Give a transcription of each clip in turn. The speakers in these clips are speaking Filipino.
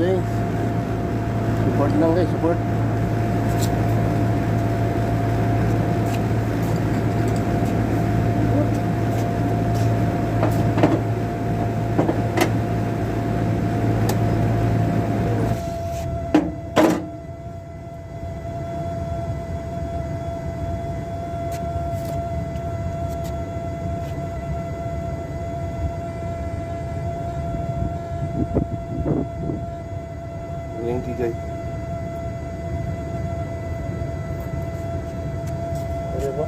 guys. Support lang guys, support. Thank you guys. Ano ba?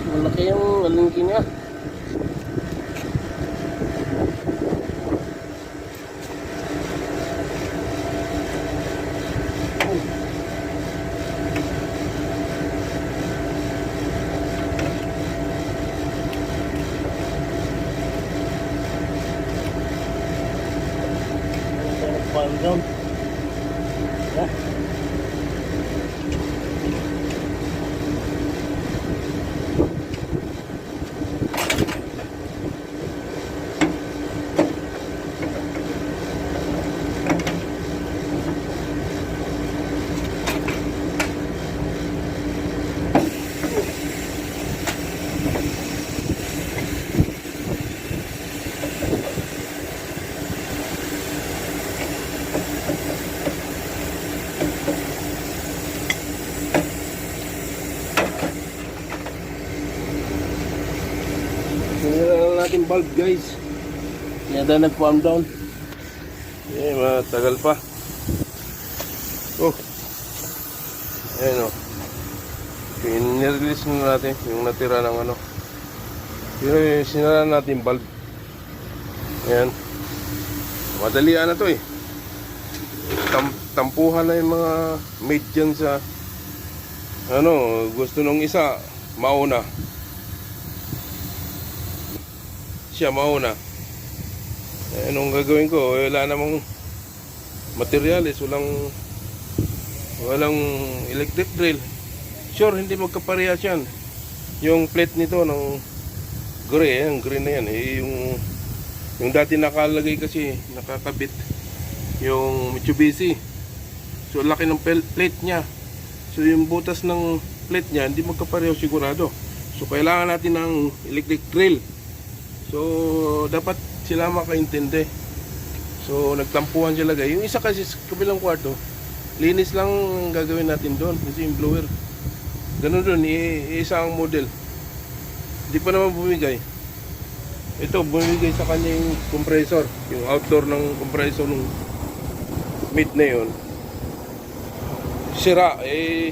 Malaki yung lalingki niya. Down. Yeah. Sinira na natin bulb guys. Yada nag-farm down. Eh, matagal pa. Oh. Ayan o. Pinirelease na natin yung natira ng ano. Pero sinira natin bulb. Ayan. Madalian na to eh. Tampuhan na yung mga mate dyan sa ano, gusto nung isa mauna. Siya mauna. Anong gagawin ko? Wala namang materialis, walang electric drill. Sure, hindi magkaparehas yan. Yung plate nito ng gray, yung green na yan, eh, yung dati nakalagay kasi, nakakabit yung Mitsubishi. So laki ng plate niya. So yung butas ng plate niya hindi magkapareho sigurado. So kailangan natin ng electric drill. So dapat sila makaintindi. So nagtampuhan sila guys. Yung isa kasi sa kabilang kwarto, linis lang gagawin natin doon kasi yung blower. Ganun doon, isa ang model. Hindi pa naman bumigay. Ito bumigay sa kanya yung compressor, yung outdoor ng compressor ng mid na yun. Sira,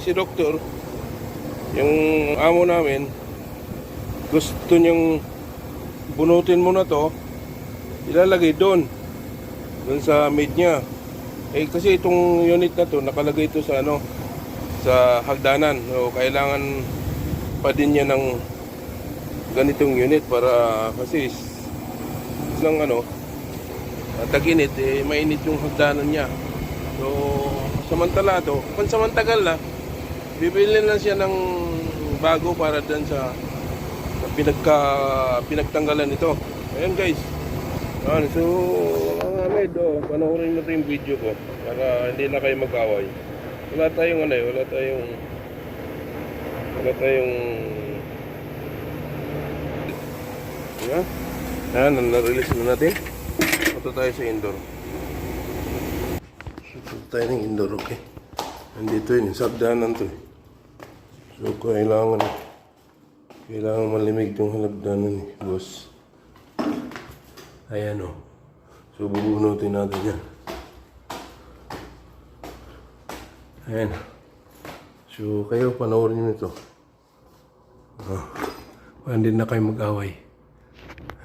si doktor, yung amo namin, gusto niyang bunutin mo na to, ilalagay doon sa mid niya. Kasi itong unit na to, nakalagay ito sa ano, sa hagdanan. So, kailangan pa din niya ng ganitong unit para kasi ng ano, tag-init, mainit yung hagdanan niya. So, samantala to, pansamantagal na, bibili na siya ng bago para dyan sa pinagtanggalan nito. Ayan guys. So, mga med, panoorin mo ito yung video ko para hindi na kayo mag-away. Wala tayong ano, wala tayong yan, na-release na natin. Punta tayo sa indoor. Punta tayo ng indoor, okay. Nandito yun, sabdanan to. So, kailangan malimig yung halagdanan ni boss. Ayan o. So, bubunutin natin yan. Ayan. So, kayo panoorin nyo ito. Hindi na kayo mag-away.